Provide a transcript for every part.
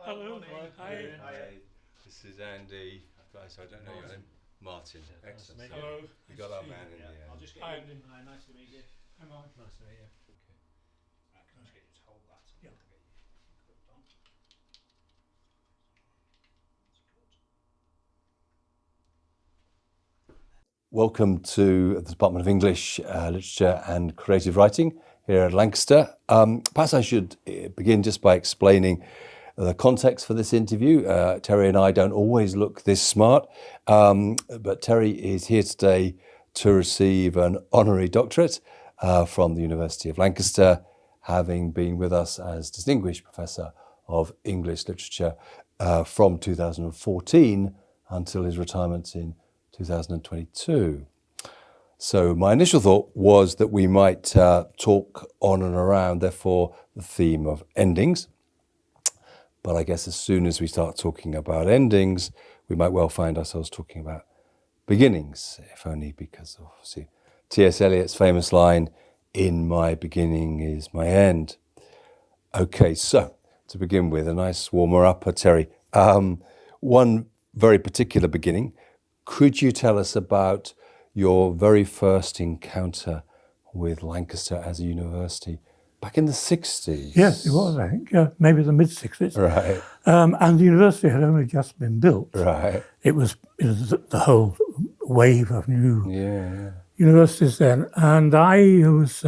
Hello. Hi. Hi. This is Andy. Guys, I don't know your name. Martin. Excellent. Hello. We got our man in the end. I'll just get Hi, you. Andy. Hi, nice to meet you. Hi, Mark. Nice to meet you. Okay. Right, can I just get you to hold that? So Yeah. I can get you clipped on. That's good. Welcome to the Department of English, Literature and Creative Writing here at Lancaster. Perhaps I should begin just by explaining the context for this interview. Terry and I don't always look this smart, but Terry is here today to receive an honorary doctorate from the University of Lancaster, having been with us as Distinguished Professor of English Literature from 2014 until his retirement in 2022. So my initial thought was that we might talk on and around, therefore, the theme of endings. But I guess as soon as we start talking about endings, we might well find ourselves talking about beginnings, if only because of, obviously, T.S. Eliot's famous line, "In my beginning is my end." Okay, so to begin with, a nice warmer-upper, Terry. One very particular beginning. Could you tell us about your very first encounter with Lancaster as a university back in the 60s? Yes, it was, I think. Yeah, maybe the mid-60s. Right, And the university had only just been built. right. It was the whole wave of new Yeah. universities then. And I was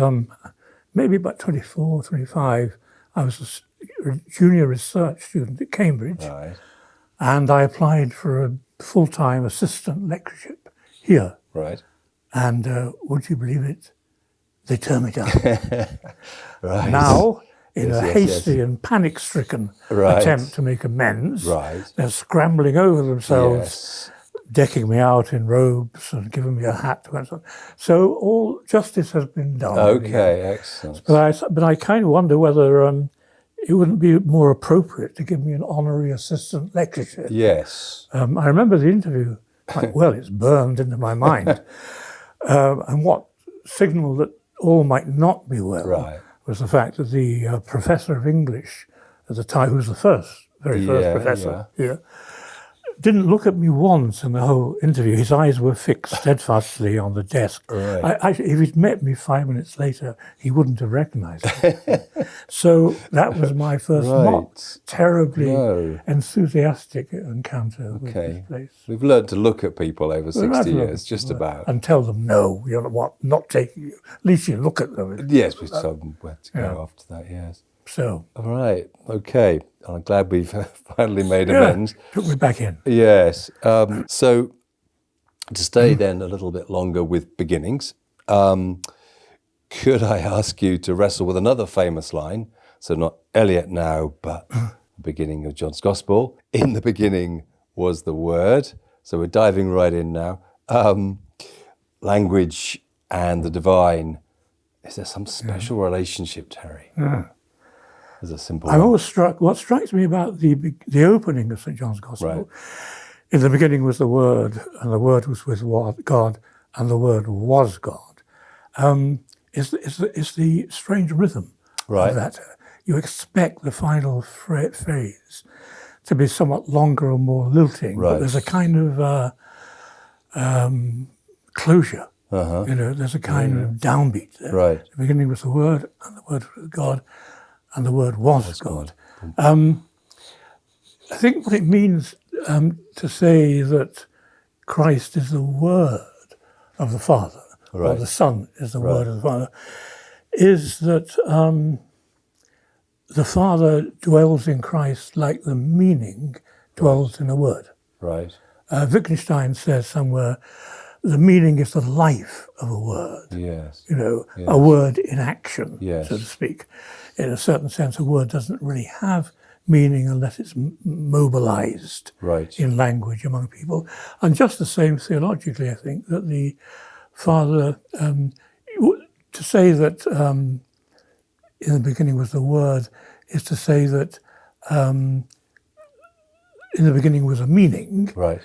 maybe about 24, 25. I was a junior research student at Cambridge. Right, And I applied for a full-time assistant lectureship here. right. And would you believe it? They turned me down. Right. Now, in Yes, a yes, hasty yes. and panic-stricken Right. attempt to make amends, Right. they're scrambling over themselves, Yes. decking me out in robes and giving me a hat to wear and so on. So all justice has been done. in the end. Okay, excellent. But I kind of wonder whether it wouldn't be more appropriate to give me an honorary assistant lectureship. Yes. I remember the interview quite well. It's burned into my mind. And what signalled that all might not be well Right. was the fact that the professor of English at the time, who was the very first Yeah, professor here, didn't look at me once in the whole interview. His eyes were fixed steadfastly on the desk. Right. If he'd met me 5 minutes later, he wouldn't have recognised me. So that was my first not Right. terribly No. enthusiastic encounter with Okay. this place. We've learned to look at people over 60 Imagine years, just about. and tell them, no, you're not taking you. At least you look at them. Yes, we still have to go Yeah. after that, yes. So, All right, okay. I'm glad we've finally made amends. took me back in. Yes. So to stay then a little bit longer with beginnings, could I ask you to wrestle with another famous line? So not Eliot now, but the beginning of John's Gospel. In the beginning was the Word. So we're diving right in now. Language and the divine. Is there some special relationship, Terry? As a simple I'm one. always struck, what strikes me about the opening of St. John's Gospel, Right. in the beginning was the Word, and the Word was with God, and the Word was God, is the strange rhythm Right. of that. You expect the final phrase to be somewhat longer or more lilting, Right. but there's a kind of closure. Uh-huh. There's a kind of downbeat there. Right. The beginning was the Word, and the Word was God, and the Word was God. I think what it means to say that Christ is the Word of the Father, or Right. the Son is the Word of the Father, is that the Father dwells in Christ like the meaning dwells in a word. Right. Wittgenstein says somewhere, the meaning is the life of a word. Yes. A word in action, Yes. so to speak. In a certain sense, a word doesn't really have meaning unless it's mobilized Right. in language among people. And just the same theologically, I think, that the Father, to say that in the beginning was the Word, is to say that in the beginning was a meaning, Right.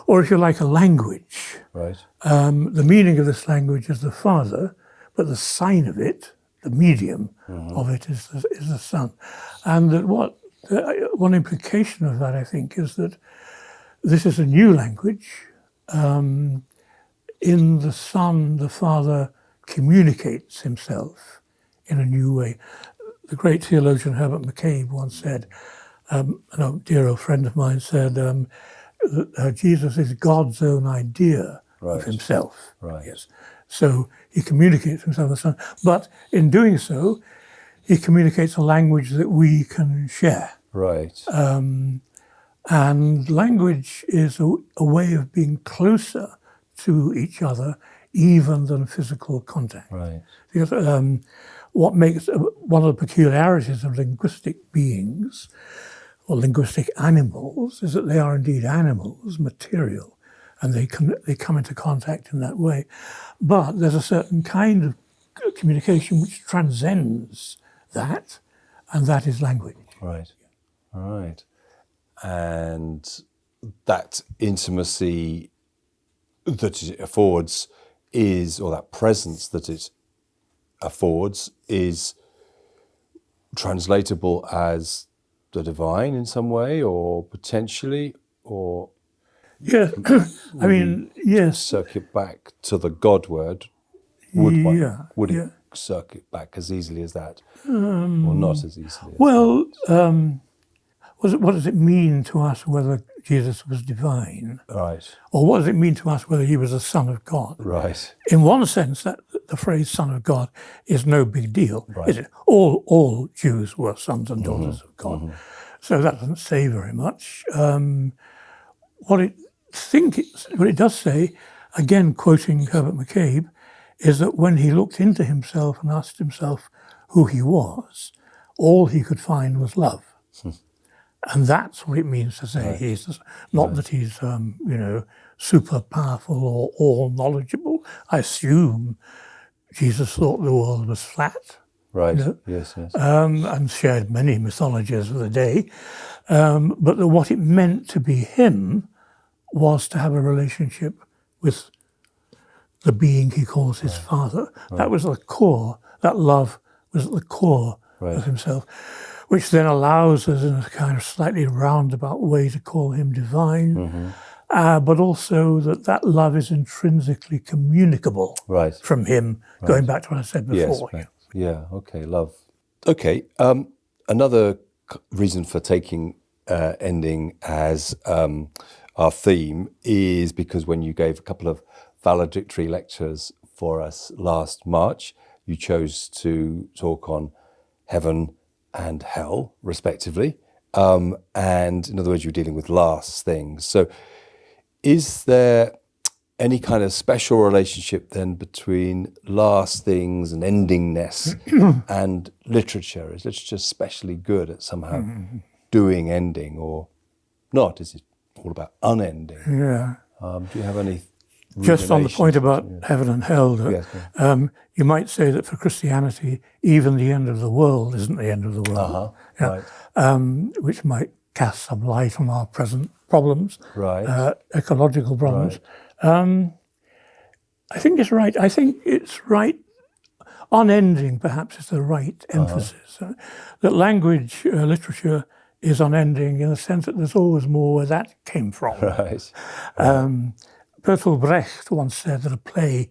or if you like, a language. Right. The meaning of this language is the Father, but the sign of it, the medium of it, is the Son. And that what one implication of that, I think, is that this is a new language. In the Son, the Father communicates himself in a new way. The great theologian Herbert McCabe once said, a dear old friend of mine said, that Jesus is God's own idea of himself. Right. Yes. So he communicates himself as Son, but in doing so, he communicates a language that we can share. Right. And language is a way of being closer to each other even than physical contact. Right. Because what makes one of the peculiarities of linguistic beings or linguistic animals is that they are indeed animals, material, and they come into contact in that way. But there's a certain kind of communication which transcends that, and that is language. Right. All right. And that intimacy that it affords is, or that presence that it affords is translatable as the divine in some way, or potentially, or Yeah, I mean, yes. circuit back to the God word. Would it circuit back as easily as that, or not as easily? Well, what does it mean to us whether Jesus was divine? Right. Or what does it mean to us whether he was a son of God? Right. In one sense, that the phrase son of God is no big deal, Right. is it? All Jews were sons and daughters of God. So that doesn't say very much. What it does say, again quoting Herbert McCabe, is that when he looked into himself and asked himself who he was, all he could find was love. And that's what it means to say he's not that he's super powerful or all knowledgeable. I assume Jesus thought the world was flat. Right. You know? Yes. And shared many mythologies of the day. But what it meant to be him was to have a relationship with the being he calls his Father. That was the core, that love was at the core of himself, which then allows us in a kind of slightly roundabout way to call him divine, but also that love is intrinsically communicable from him, going back to what I said before. Yes, yeah, okay, love. Okay, another reason for taking ending as our theme is because when you gave a couple of valedictory lectures for us last March, you chose to talk on heaven and hell, respectively. And in other words, you're dealing with last things. So is there any kind of special relationship then between last things and endingness and literature? Is literature especially good at somehow doing ending, or not? Is it all about unending? Yeah. Do you have any Just on the point about heaven and hell, you might say that for Christianity, even the end of the world isn't the end of the world, which might cast some light on our present problems, ecological problems. I think it's right. I think it's right. Unending, perhaps, is the right emphasis. That language, literature, is unending in the sense that there's always more where that came from. Bertolt Brecht once said that a play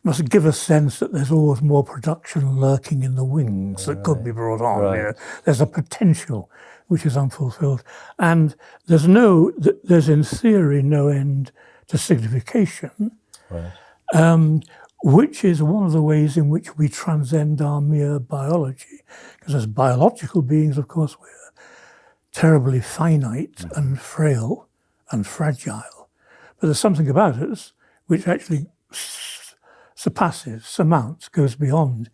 must give a sense that there's always more production lurking in the wings that could be brought on. You know? There's a potential which is unfulfilled. And there's in theory no end to signification, which is one of the ways in which we transcend our mere biology. Because as biological beings, of course, we're terribly finite and frail and fragile. But there's something about us which actually surmounts, goes beyond,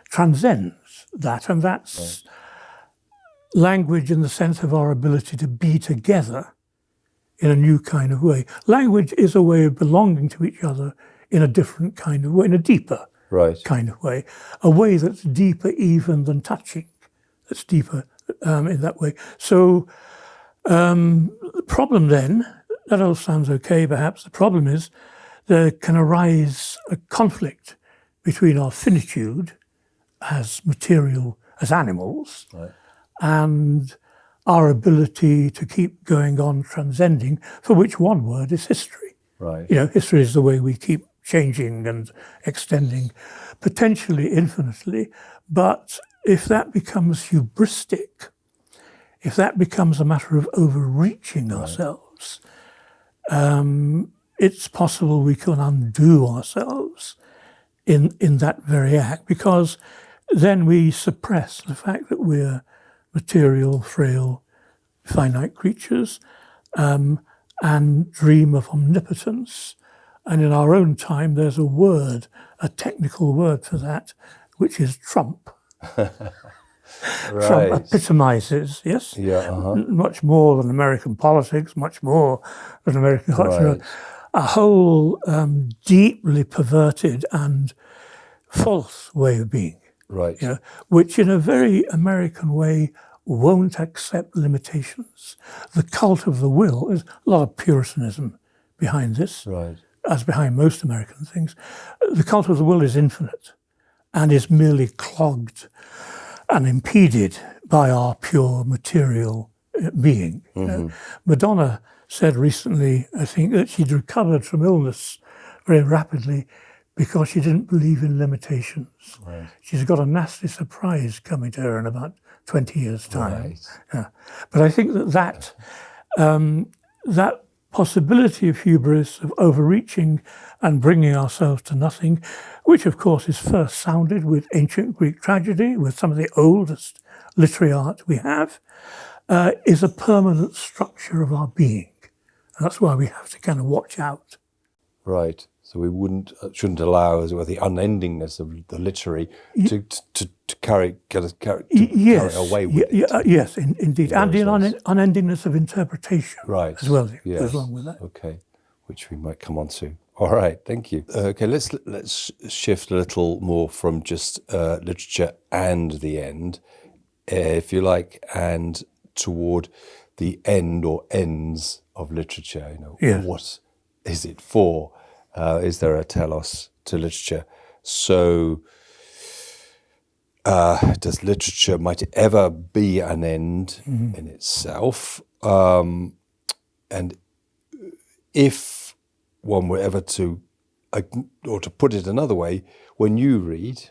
transcends that. And that's language in the sense of our ability to be together in a new kind of way. Language is a way of belonging to each other in a different kind of way, in a deeper kind of way, a way that's deeper even than touching, that's deeper in that way. So the problem then, that all sounds okay perhaps, the problem is there can arise a conflict between our finitude as material, as animals, and our ability to keep going on transcending, for which one word is history. Right. You know, history is the way we keep changing and extending, potentially infinitely. But if that becomes hubristic, if that becomes a matter of overreaching ourselves, it's possible we can undo ourselves in that very act, because then we suppress the fact that we're material, frail, finite creatures, and dream of omnipotence. And in our own time, there's a word, a technical word for that, which is Trump. Trump epitomizes, yes, much more than American politics, much more than American culture, a whole deeply perverted and false way of being, Right. you know, which in a very American way won't accept limitations. The cult of the will, there's a lot of Puritanism behind this, Right. as behind most American things. The cult of the will is infinite and is merely clogged and impeded by our pure material being. Madonna said recently, I think, that she'd recovered from illness very rapidly because she didn't believe in limitations. Right. She's got a nasty surprise coming to her in about 20 years' time. Right. Yeah. But I think that possibility of hubris, of overreaching and bringing ourselves to nothing, which of course is first sounded with ancient Greek tragedy, with some of the oldest literary art we have, is a permanent structure of our being. And that's why we have to kind of watch out. Right. So we shouldn't allow, as it were, the unendingness of the literary to carry away with it. Yes, indeed. And the unendingness of interpretation as well goes along with that. Okay, which we might come on to. All right, thank you. Okay, let's shift a little more from just literature and the end, if you like, and toward the end or ends of literature. You know, what is it for? Is there a telos to literature? So, does literature, might it ever be an end in itself? And if one were ever to, or to put it another way, when you've read,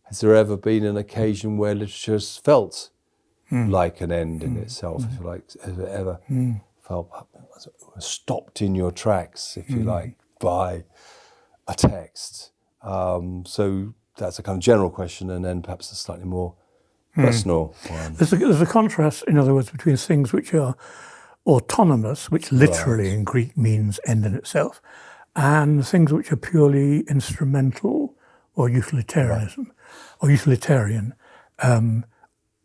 has there ever been an occasion where literature has felt like an end in itself, if you like? Has it ever felt stopped in your tracks, if you like, by a text? So that's a kind of general question, and then perhaps a slightly more personal one. There's a contrast, in other words, between things which are autonomous, which literally in Greek means end in itself, and things which are purely instrumental or utilitarianism, or utilitarian,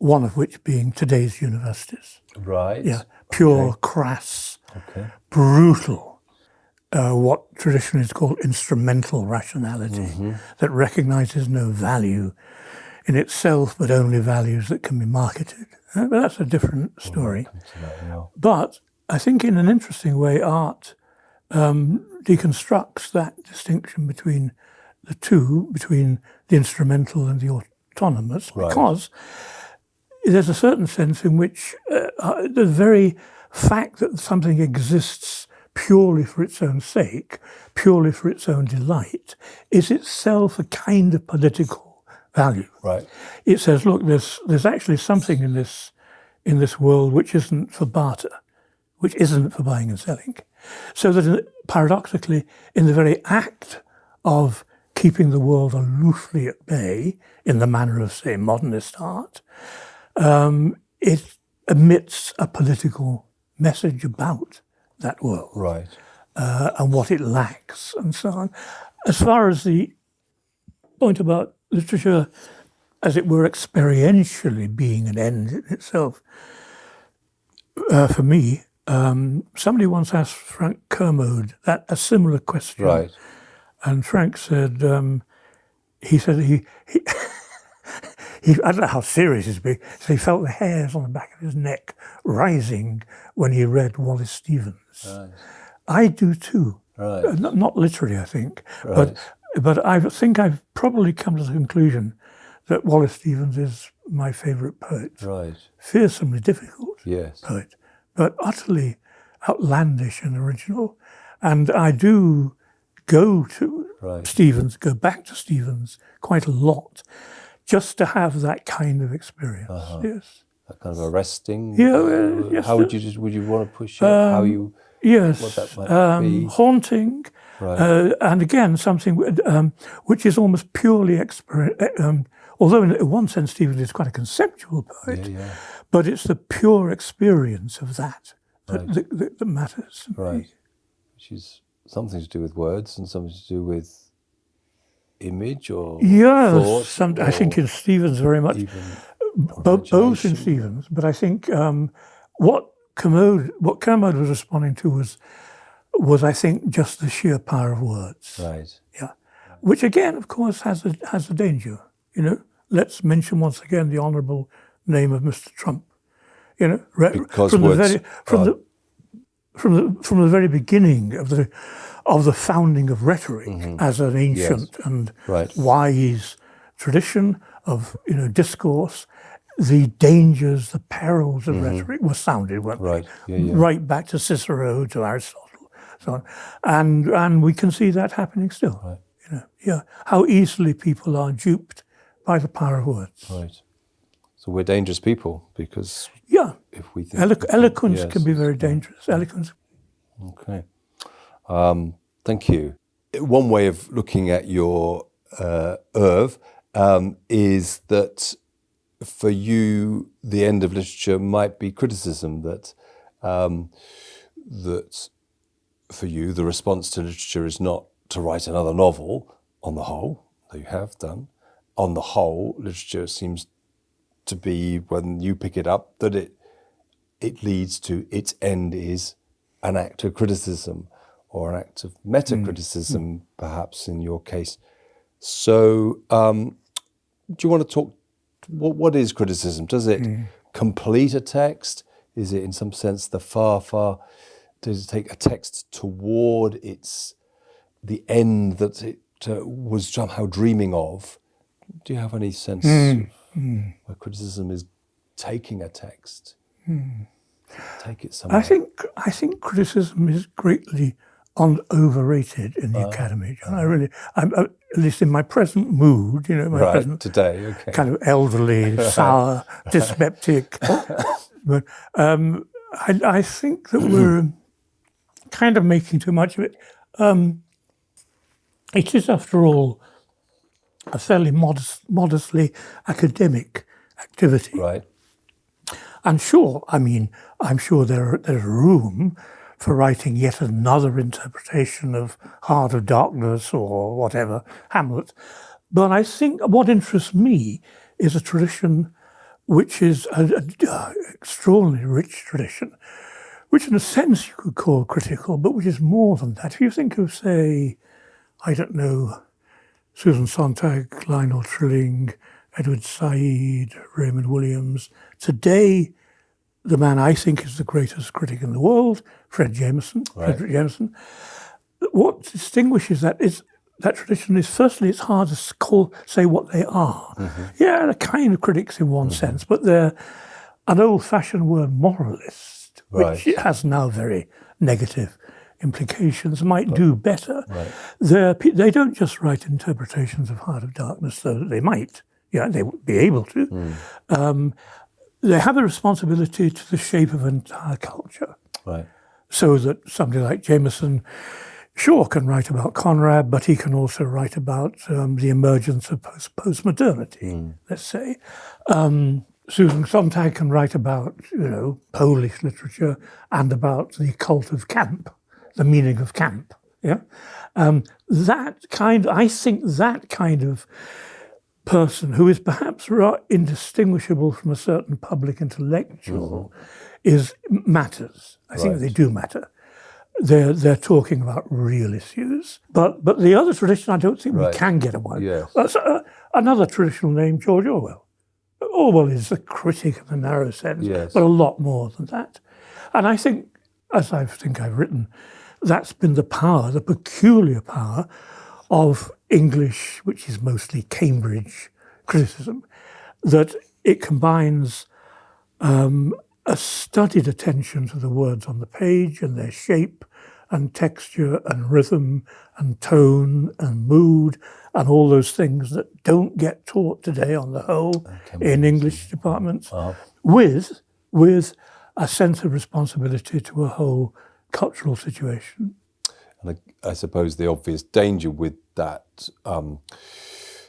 one of which being today's universities. Right. Yeah, pure, crass, brutal, what traditionally is called instrumental rationality, that recognizes no value in itself, but only values that can be marketed. But that's a different story. But I think in an interesting way, art deconstructs that distinction between the two, between the instrumental and the autonomous, because there's a certain sense in which the very fact that something exists purely for its own sake, purely for its own delight, is itself a kind of political value. Right. It says, look, there's actually something in this world which isn't for barter, which isn't for buying and selling. So that paradoxically, in the very act of keeping the world aloofly at bay, in the manner of, say, modernist art, it emits a political message about that world, and what it lacks, and so on. As far as the point about literature, as it were, experientially being an end in itself, for me, somebody once asked Frank Kermode a similar question, and Frank said, he I don't know how serious he's being, so he felt the hairs on the back of his neck rising when he read Wallace Stevens. I do too. Not literally, I think, but I think I've probably come to the conclusion that Wallace Stevens is my favourite poet. Right. Fearsomely difficult Yes. poet, but utterly outlandish and original. And I do go to Right. Stevens, go back to Stevens quite a lot, just to have that kind of experience. Yes. That kind of arresting. Yeah. Yes. How would you want to push it? How you? Yes. What that might be. Haunting. Right. And again, something which is almost purely although in one sense Stevens is quite a conceptual poet, Yeah. but it's the pure experience of that that matters to me. Right. Which is something to do with words and something to do with image or thought. I think in Stevens very much, both in Stevens, but I think what Kermode was responding to was I think just the sheer power of words. Right. Yeah. Which again, of course, has a danger. You know, let's mention once again the honourable name of Mr. Trump. You know, Because from words from the very beginning of the founding of rhetoric as an ancient and wise tradition of discourse, the dangers, the perils of rhetoric were sounded, weren't they? Right. Right back to Cicero, to Aristotle, so on, and we can see that happening still. Right. How easily people are duped by the power of words. Right. So we're dangerous people because if we think eloquence can be very dangerous. Eloquence. Okay. Thank you. One way of looking at your oeuvre is that for you, the end of literature might be criticism. That for you, the response to literature is not to write another novel. On the whole, though you have done, on the whole, literature seems to be, when you pick it up, that it leads to its end is an act of criticism or an act of meta-criticism, perhaps in your case. So do you want to talk, what is criticism? Does it complete a text? Is it in some sense does it take a text toward the end that it was somehow dreaming of? Do you have any sense of where criticism is taking a text? Take it somewhere. I think criticism is greatly overrated in the academy. And I'm at least in my present mood, present today, okay, kind of elderly, sour, dyspeptic. But I think that we're kind of making too much of it. It is, after all, a fairly modestly academic activity. Right. And sure, I'm sure there's room for writing yet another interpretation of Heart of Darkness or whatever, Hamlet. But I think what interests me is a tradition which is an extraordinarily rich tradition, which in a sense you could call critical, but which is more than that. If you think of, say, I don't know, Susan Sontag, Lionel Trilling, Edward Said, Raymond Williams. Today, the man I think is the greatest critic in the world, Frederick Jameson. What distinguishes that tradition is, firstly, it's hard to say what they are. Yeah, they're kind of critics in one sense, but they're an old-fashioned word, moralist, which has now very negative implications, might do better. They don't just write interpretations of Heart of Darkness, though they might. They would be able to. They have a responsibility to the shape of an entire culture. Right. So that somebody like Jameson, sure, can write about Conrad, but he can also write about the emergence of post-modernity, let's say. Susan Sontag can write about, Polish literature and about the cult of camp, the meaning of camp. Yeah, I think that kind of person, who is perhaps indistinguishable from a certain public intellectual, matters. I think they do matter. They're talking about real issues. But the other tradition, I don't think we can get away. Yes. Another traditional name, George Orwell. Orwell is a critic in a narrow sense, but a lot more than that. And I think, as I've written, that's been the peculiar power of English, which is mostly Cambridge criticism, that it combines a studied attention to the words on the page and their shape and texture and rhythm and tone and mood and all those things that don't get taught today on the whole in English departments, with a sense of responsibility to a whole cultural situation. And I suppose the obvious danger with that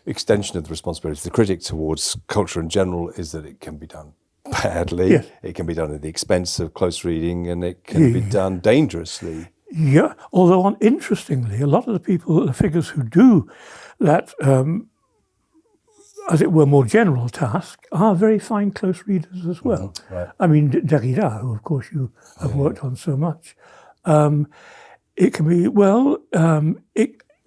extension of the responsibility of the critic towards culture in general is that it can be done badly, Yes. It can be done at the expense of close reading, and it can be done dangerously. Yeah, although interestingly, a lot of the figures who do that, as it were, more general task, are very fine close readers as well. Right. I mean, Derrida, who of course you have worked on so much, it can be,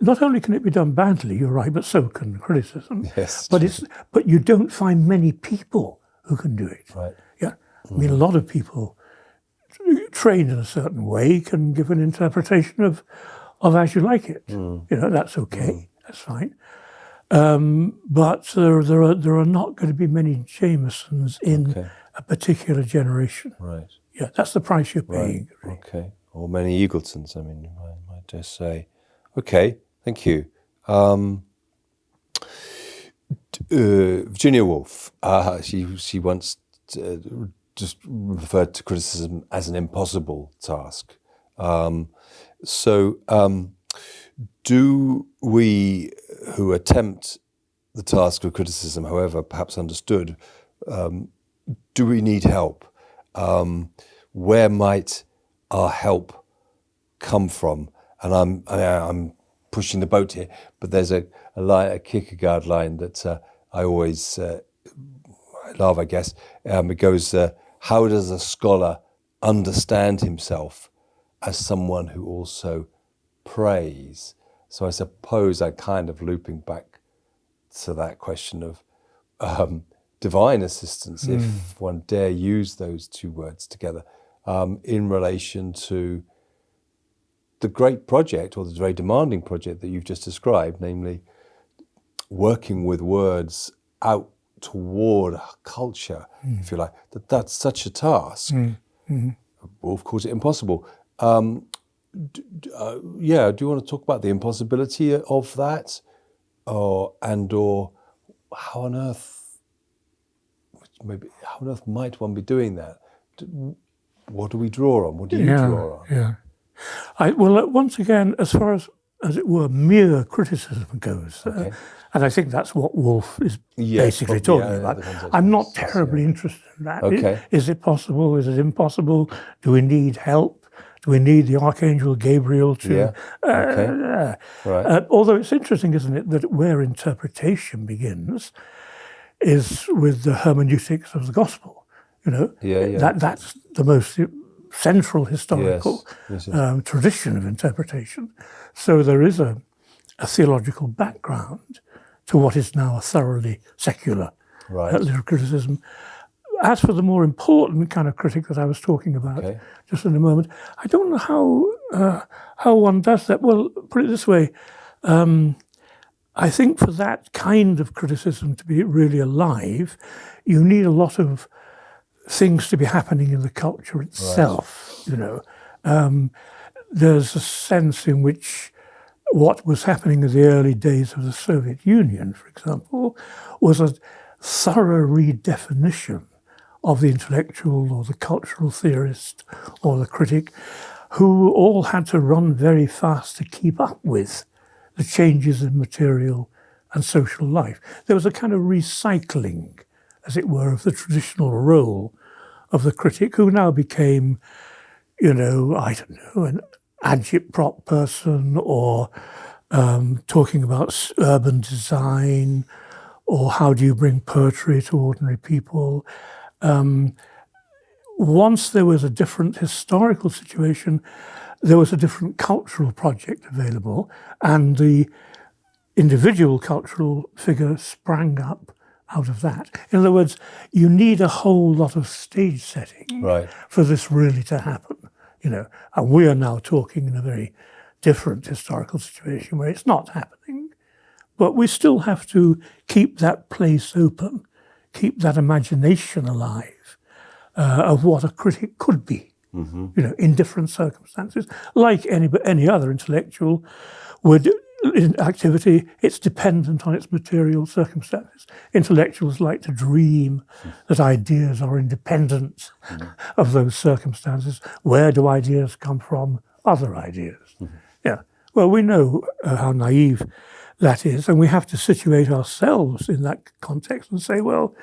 not only can it be done badly, you're right, but so can criticism. Yes. But you don't find many people who can do it. Right. Yeah, I mean, a lot of people trained in a certain way can give an interpretation of As You Like It. You know, that's okay, that's fine. But there are not going to be many Jamesons in a particular generation. Right. Yeah, that's the price you're paying. Right. Okay. Or many Eagletons, I mean, I might just say. Okay, thank you. Virginia Woolf, she once just referred to criticism as an impossible task. Do we who attempt the task of criticism, however perhaps understood, do we need help? Where might our help come from? And I'm pushing the boat here, but there's a Kierkegaard line that I always love, I guess. It goes, how does a scholar understand himself as someone who also prays? So I suppose I'm kind of looping back to that question of divine assistance, if one dare use those two words together, in relation to the great project, or the very demanding project that you've just described, namely working with words out toward culture, if you like. That's such a task. Wolf calls it impossible. Do you want to talk about the impossibility of that, or how on earth might one be doing that? What do we draw on? What do you draw on? Yeah. Once again, as far as it were, mere criticism goes, and I think that's what Woolf is basically talking about. I'm not terribly interested in that. Okay. Is it possible? Is it impossible? Do we need help? Do we need the Archangel Gabriel to... Right. Although it's interesting, isn't it, that where interpretation begins is with the hermeneutics of the gospel. You know, that's the most central historical tradition of interpretation. So there is a theological background to what is now a thoroughly secular literary criticism. As for the more important kind of critic that I was talking about just in a moment, I don't know how one does that. Well, put it this way, I think for that kind of criticism to be really alive, you need a lot of things to be happening in the culture itself. You know, there's a sense in which what was happening in the early days of the Soviet Union, for example, was a thorough redefinition of the intellectual or the cultural theorist or the critic, who all had to run very fast to keep up with the changes in material and social life. There was a kind of recycling, as it were, of the traditional role of the critic, who now became, you know, I don't know, an agitprop person, or talking about urban design, or how do you bring poetry to ordinary people. Once there was a different historical situation, there was a different cultural project available, and the individual cultural figure sprang up out of that. In other words, you need a whole lot of stage setting for this really to happen, you know. And we are now talking in a very different historical situation where it's not happening, but we still have to keep that place open, keep that imagination alive of what a critic could be, in different circumstances. Like any other intellectual in activity, it's dependent on its material circumstances. Intellectuals like to dream that ideas are independent of those circumstances. Where do ideas come from? Other ideas. Yeah. Well, we know how naive that is, and we have to situate ourselves in that context and say, well,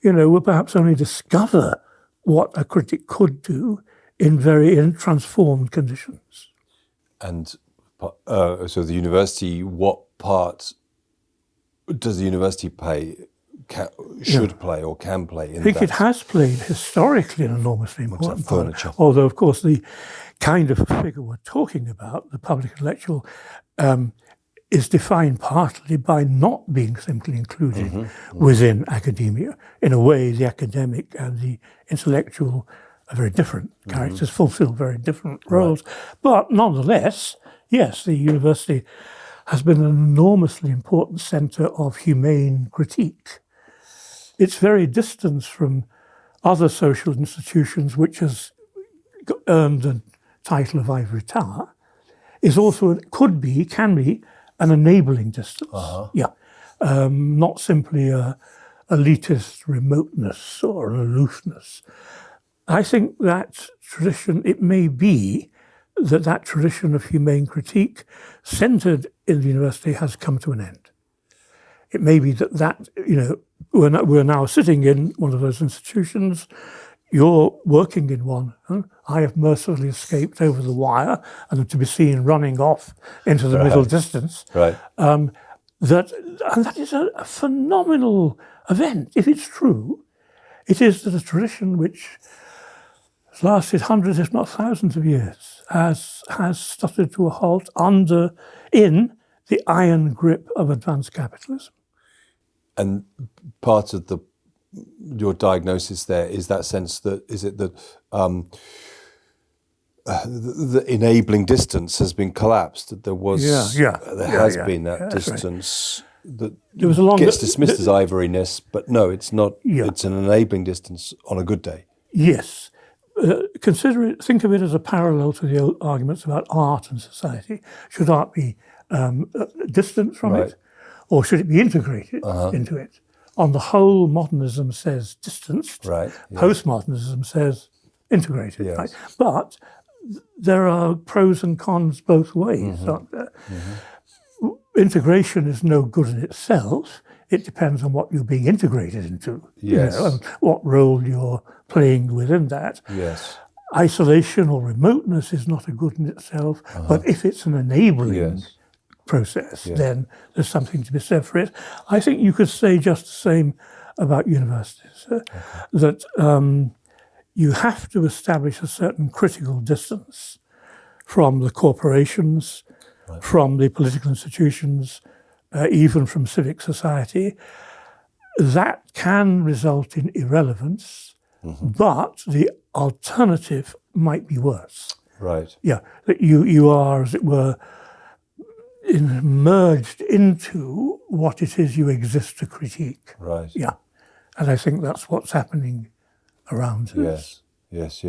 we'll perhaps only discover what a critic could do in transformed conditions. And so the university, what part does the university play, should play or can play in that? I think it has played historically an enormously important part. Furniture. Although, of course, the kind of figure we're talking about, the public intellectual, is defined partly by not being simply included within academia. In a way, the academic and the intellectual are very different characters, fulfill very different roles. Right. But nonetheless, yes, the university has been an enormously important centre of humane critique. It's very distant from other social institutions, which has earned the title of ivory tower, is also, can be, an enabling distance. Not simply a elitist remoteness or an aloofness. I think that tradition, it may be that tradition of humane critique centred in the university has come to an end. It may be that we're now sitting in one of those institutions, you're working in one. I have mercifully escaped over the wire and to be seen running off into the middle distance. Right. That is a phenomenal event. If it's true, it is that a tradition which has lasted hundreds, if not thousands of years, has stuttered to a halt in the iron grip of advanced capitalism. And part of your diagnosis there is that sense that the enabling distance has been collapsed. That there has been that distance that gets dismissed as ivoryness, but no, it's not. Yeah. It's an enabling distance on a good day. Yes. Think of it as a parallel to the old arguments about art and society. Should art be distant from it, or should it be integrated into it? On the whole, modernism says distanced. Right. Yes. Postmodernism says integrated. Yes. Right? But there are pros and cons both ways, aren't there? Integration is no good in itself. It depends on what you're being integrated into. Yes. And what role you're playing within that. Yes. Isolation or remoteness is not a good in itself, but if it's an enabling process, then there's something to be said for it. I think you could say just the same about universities, that you have to establish a certain critical distance from the corporations, from the political institutions, even from civic society. That can result in irrelevance, but the alternative might be worse. Right. Yeah, that you are, as it were, merged into what it is you exist to critique. Right. Yeah, and I think that's what's happening around us. Yes.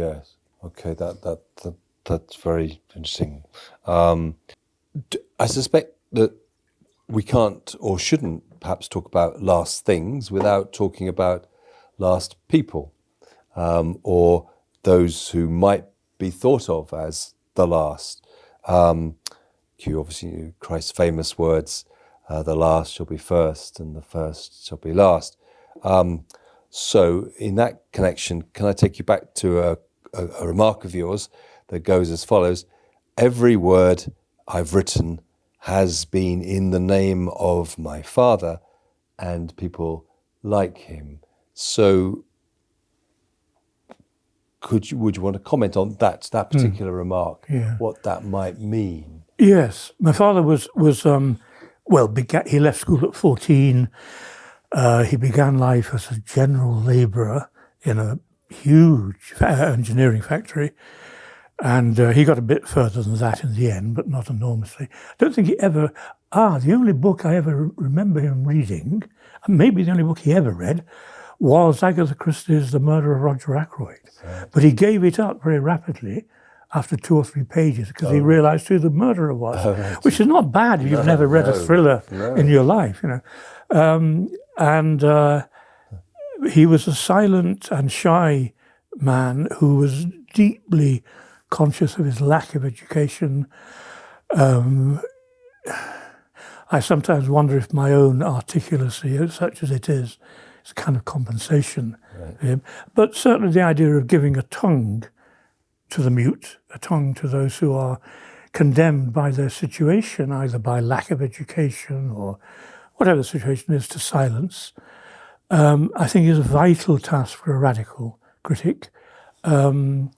Okay, that's very interesting. I suspect that we can't or shouldn't perhaps talk about last things without talking about last people, or those who might be thought of as the last. You obviously knew Christ's famous words, the last shall be first and the first shall be last. So in that connection, can I take you back to a remark of yours that goes as follows: every word I've written has been in the name of my Father and people like him. So would you want to comment on that particular remark, what that might mean? Yes, my father was he left school at 14. He began life as a general labourer in a huge engineering factory, and he got a bit further than that in the end, but not enormously. I don't think he ever the only book I ever remember him reading, and maybe the only book he ever read, was Agatha Christie's The Murder of Roger Ackroyd. Right. But he gave it up very rapidly after 2 or 3 pages because he realised who the murderer was, which is not bad if you've never read a thriller in your life, you know. He was a silent and shy man who was deeply conscious of his lack of education. I sometimes wonder if my own articulacy, such as it is kind of compensation for him. But certainly the idea of giving a tongue to the mute, a tongue to those who are condemned by their situation, either by lack of education or whatever the situation is, to silence, I think is a vital task for a radical critic. The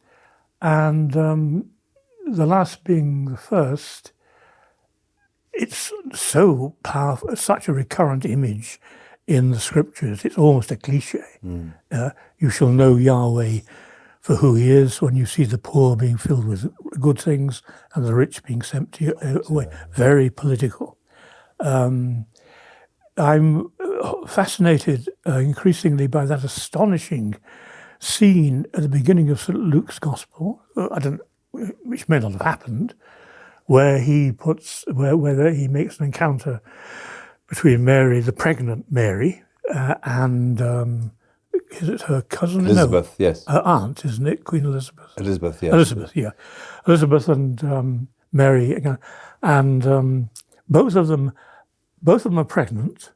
last being the first, it's so powerful, such a recurrent image in the scriptures. It's almost a cliche. You shall know Yahweh for who he is when you see the poor being filled with good things and the rich being sent to you away. Very political. I'm fascinated increasingly by that astonishing scene at the beginning of St. Luke's Gospel, which may not have happened, where he makes an encounter between Mary, the pregnant Mary, and is it her cousin? Elizabeth, no, yes. Her aunt, isn't it? Queen Elizabeth. Elizabeth, yes. Elizabeth, yeah. Elizabeth and Mary, and both of them are pregnant.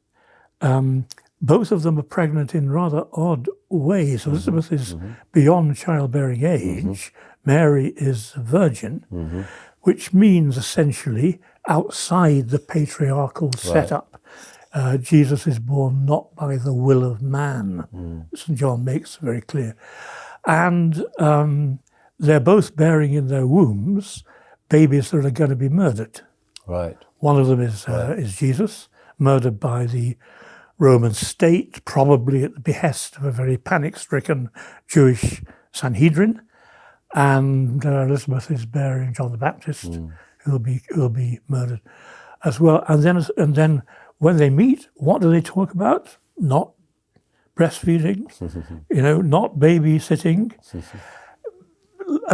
Both of them are pregnant in rather odd ways. Elizabeth is beyond childbearing age. Mary is a virgin, which means essentially outside the patriarchal setup. Jesus is born not by the will of man. St. John makes very clear. And they're both bearing in their wombs babies that are going to be murdered. Right. One of them is Jesus, murdered by the Roman state, probably at the behest of a very panic-stricken Jewish Sanhedrin. And Elizabeth is bearing John the Baptist, who will be murdered as well. And then when they meet, what do they talk about? Not breastfeeding, not babysitting.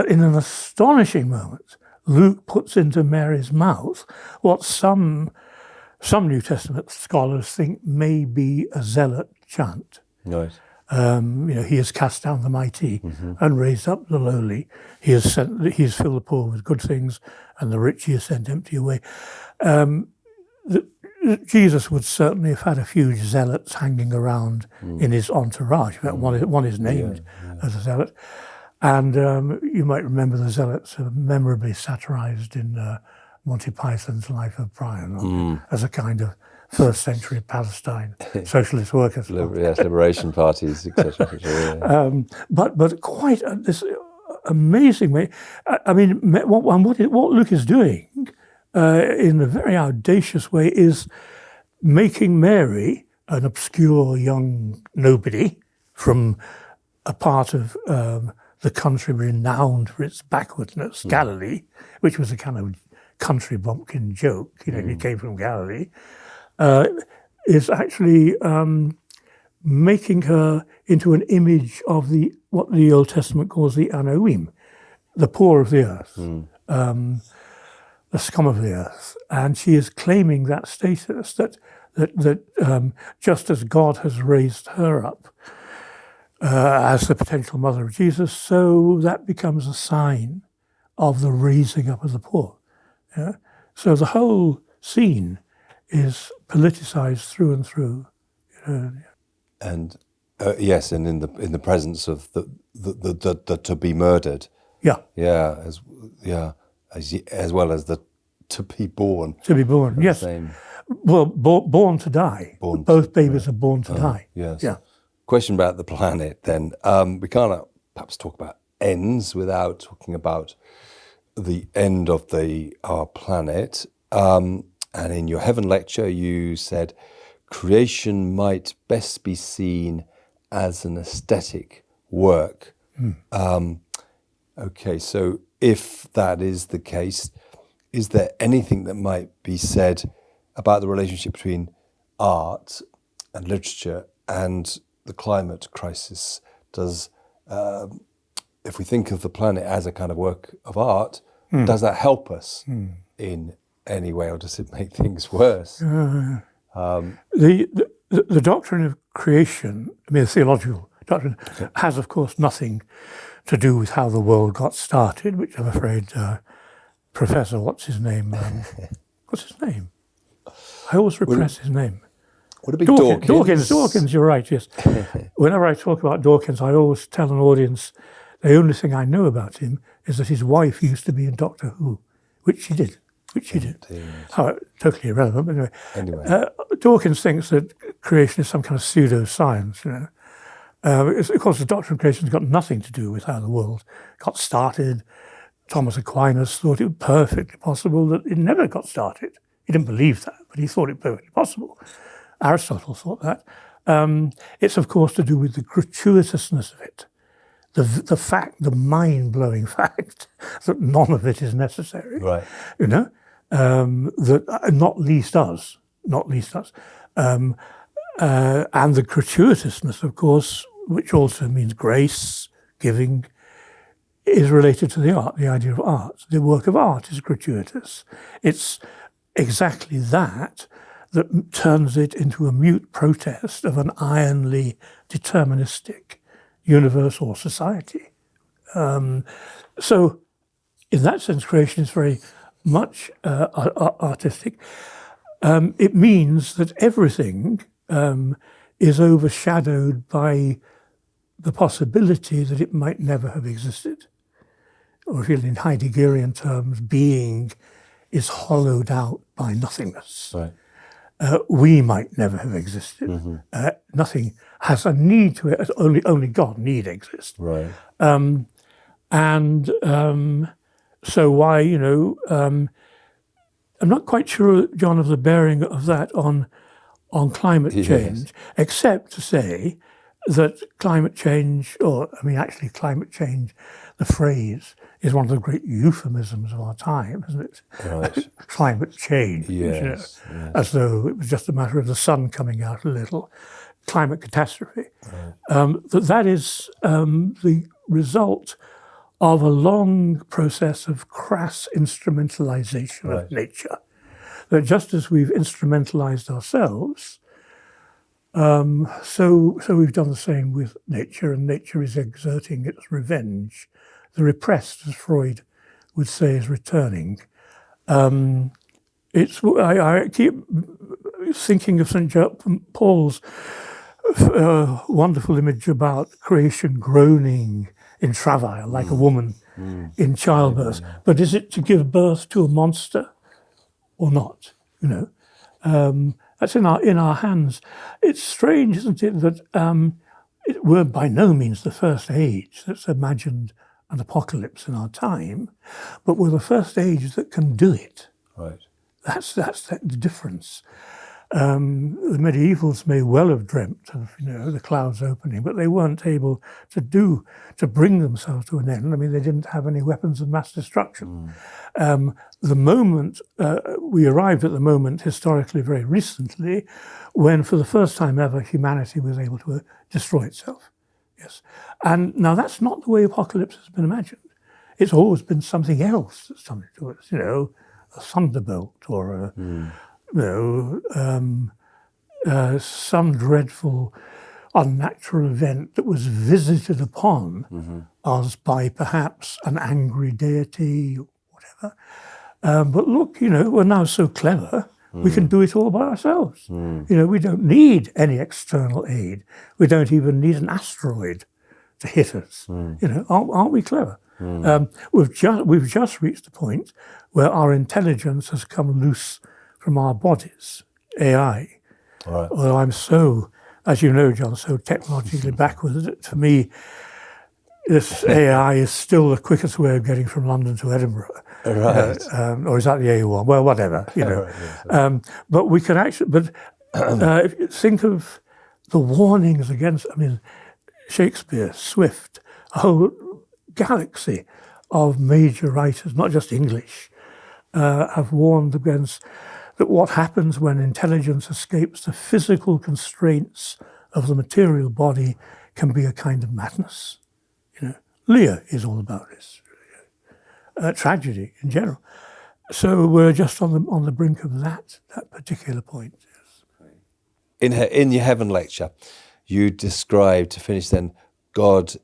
In an astonishing moment, Luke puts into Mary's mouth what some New Testament scholars think may be a zealot chant. Right. He has cast down the mighty and raised up the lowly. He has filled the poor with good things, and the rich he has sent empty away. Jesus would certainly have had a few zealots hanging around in his entourage. In fact, one is named as a zealot. And you might remember the zealots are memorably satirized in Monty Python's Life of Brian as a kind of first century Palestine socialist workers. Yes, liberation parties, etc. But quite this amazing way. I mean, what Luke is doing in a very audacious way is making Mary, an obscure young nobody from a part of the country renowned for its backwardness, Galilee, which was a kind of country bumpkin joke, he came from Galilee, is actually making her into an image of what the Old Testament calls the Anoim, the poor of the earth, the scum of the earth. And she is claiming that status, that just as God has raised her up as the potential mother of Jesus, so that becomes a sign of the raising up of the poor. Yeah? So the whole scene is politicized through and through. And yes, and in the presence of the to be murdered. Yeah. Yeah, as well as the to be born. To be born, yes. Same. Well, born to die. Both babies are born to die. Yes. Yeah. Question about the planet then. We can't perhaps talk about ends without talking about the end of our planet. And in your Heaven lecture, you said creation might best be seen as an aesthetic work. Okay, so if that is the case, is there anything that might be said about the relationship between art and literature and the climate crisis. Does, if we think of the planet as a kind of work of art, does that help us in any way, or does it make things worse? The doctrine of creation, I mean, the theological doctrine, has, of course, nothing to do with how the world got started, which I'm afraid Professor, what's his name? I always repress his name. Would it be Dawkins? Dawkins, you're right, yes. Whenever I talk about Dawkins, I always tell an audience the only thing I know about him is that his wife used to be in Doctor Who, which she did. Totally irrelevant, but anyway. Dawkins thinks that creation is some kind of pseudoscience, you know. Of course, the doctrine of creation has got nothing to do with how the world got started. Thomas Aquinas thought it was perfectly possible that it never got started. He didn't believe that, but he thought it perfectly possible. Aristotle thought that. It's, of course, to do with the gratuitousness of it. The mind-blowing fact that none of it is necessary. Right. You know, that not least us. And the gratuitousness, of course, which also means grace, giving, is related to the art, the idea of art. The work of art is gratuitous. It's exactly that turns it into a mute protest of an ironly deterministic universe or society. So in that sense, creation is very much artistic. It means that everything is overshadowed by the possibility that it might never have existed. Or if you in Heideggerian terms, being is hollowed out by nothingness. Right. We might never have existed. Nothing has a need to it. Only God need exist. Right. So why, you know, I'm not quite sure, John, of the bearing of that on climate change, except to say that climate change, climate change, the phrase, is one of the great euphemisms of our time, isn't it? Right. Climate change, yes. As though it was just a matter of the sun coming out a little. Climate catastrophe. Right. That is the result of a long process of crass instrumentalization of nature. That just as we've instrumentalized ourselves, so we've done the same with nature, and nature is exerting its revenge. The repressed, as Freud would say, is returning. I keep thinking of St. Paul's wonderful image about creation groaning in travail, like a woman in childbirth. But is it to give birth to a monster or not? You know, that's in our hands. It's strange, isn't it, that we're by no means the first age that's imagined an apocalypse in our time, but we're the first age that can do it. Right. That's the difference. The medievals may well have dreamt of, you know, the clouds opening, but they weren't able to bring themselves to an end. I mean, they didn't have any weapons of mass destruction. The moment we arrived at the moment historically very recently, when for the first time ever humanity was able to destroy itself. Yes, and now that's not the way apocalypse has been imagined. It's always been something else that's something to us, you know, a thunderbolt or some dreadful unnatural event that was visited upon us by perhaps an angry deity or whatever. But look, you know, we're now so clever, we can do it all by ourselves. You know, we don't need any external aid. We don't even need an asteroid to hit us. You know, aren't we clever? We've just reached the point where our intelligence has come loose from our bodies, AI. Right. Although I'm so, as you know, John, so technologically backward that for me, this AI is still the quickest way of getting from London to Edinburgh. Right. Or is that the A1? Well, whatever, you know. Right, but we can actually, if you think of the warnings against, I mean, Shakespeare, Swift, a whole galaxy of major writers, not just English, have warned against that what happens when intelligence escapes the physical constraints of the material body can be a kind of madness. Lear is all about this, tragedy in general. So we're just on the brink of that particular point. Yes. In your Heaven lecture, you described, to finish then, God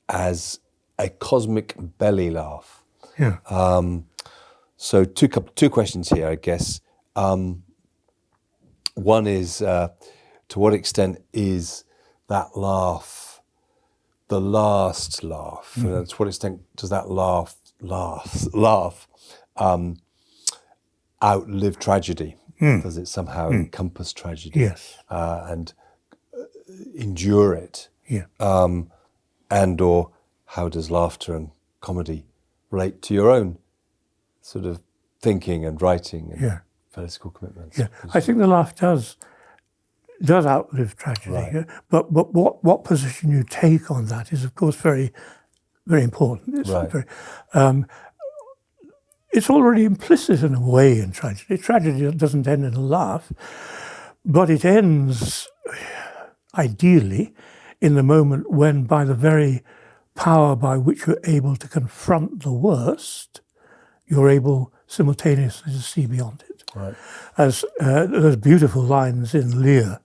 as a cosmic belly laugh. Yeah. So two questions here, I guess. One is, to what extent is that laugh the last laugh? Mm-hmm. And to what extent does that laugh outlive tragedy? Does it somehow encompass tragedy? Yes. And endure it? Yeah. And or how does laughter and comedy relate to your own sort of thinking and writing and political commitments? Yeah. I think the laugh does outlive tragedy. Right. Yeah? But what position you take on that is, of course, very, very important. It's Right. it's already implicit in a way in tragedy. Tragedy doesn't end in a laugh, but it ends, ideally, in the moment when, by the very power by which you're able to confront the worst, you're able simultaneously to see beyond it. Right. As those beautiful lines in Lear,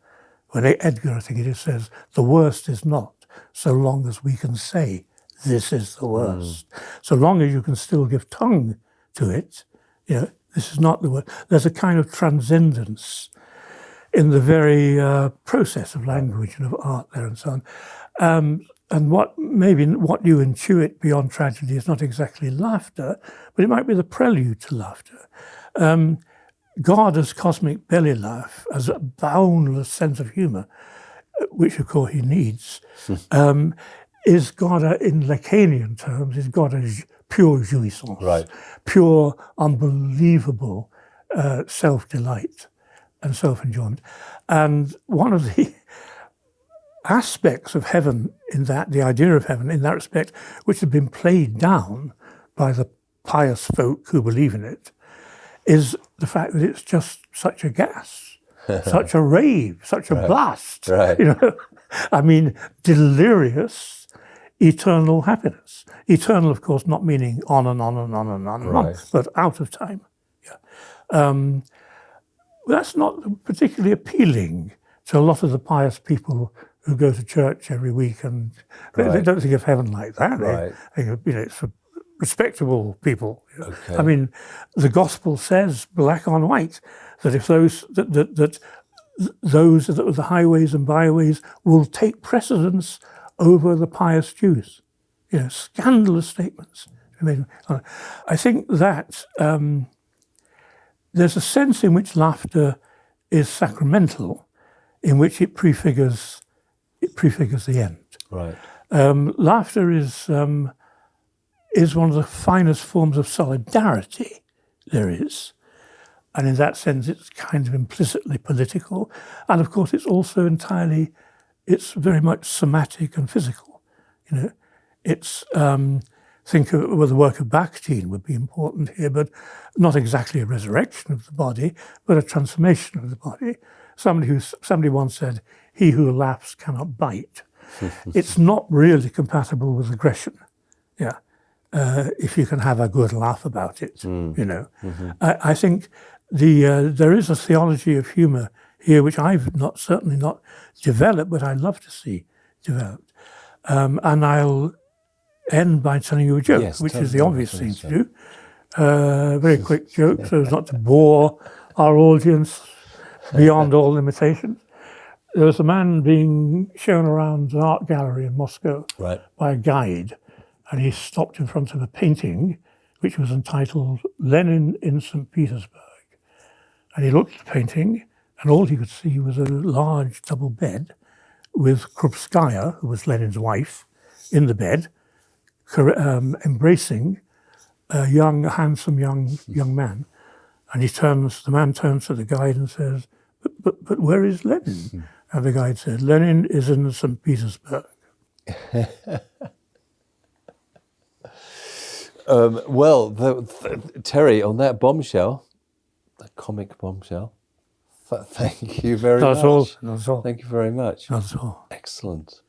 when Edgar, I think it is, says, "The worst is not, so long as we can say, this is the worst." So long as you can still give tongue to it, this is not the worst. There's a kind of transcendence in the very process of language and of art there and so on. And what you intuit beyond tragedy is not exactly laughter, but it might be the prelude to laughter. God as cosmic belly laugh, as a boundless sense of humour, which of course he needs, is God, in Lacanian terms, is God as pure jouissance, Right. pure, unbelievable self-delight and self-enjoyment. And one of the aspects of heaven the idea of heaven in that respect, which had been played down by the pious folk who believe in it, is the fact that it's just such a gas, such a rave, such a blast. Right. I mean, delirious, eternal happiness. Eternal, of course, not meaning on and on and on and on and on, but out of time. Yeah. That's not particularly appealing to a lot of the pious people who go to church every week, and they don't think of heaven like that. Right. They think, it's for respectable people. Okay. I mean, the gospel says black on white that if those that the highways and byways will take precedence over the pious Jews. Scandalous statements. I think that there's a sense in which laughter is sacramental, in which it prefigures the end. Right. Laughter is one of the finest forms of solidarity there is, and in that sense, it's kind of implicitly political, and of course, it's also it's very much somatic and physical. It's think of the work of Bakhtin would be important here, but not exactly a resurrection of the body, but a transformation of the body. Somebody once said, "He who laughs cannot bite." It's not really compatible with aggression. Yeah, if you can have a good laugh about it, I think there is a theology of humour here which I've certainly not developed, but I'd love to see developed. And I'll end by telling you a joke, which is the obvious thing to do. Very quick joke, so as not to bore our audience beyond all limitations. There was a man being shown around an art gallery in Moscow by a guide, and he stopped in front of a painting which was entitled "Lenin in St. Petersburg." And he looked at the painting, and all he could see was a large double bed with Krupskaya, who was Lenin's wife, in the bed, embracing a handsome young man. And the man turns to the guide and says, but where is Lenin? And the guide said, "Lenin is in St. Petersburg." Well, Terry, on that bombshell, The comic bombshell. Thank you very Not much. at all. Not at all. Thank you very much. Not at all. Excellent.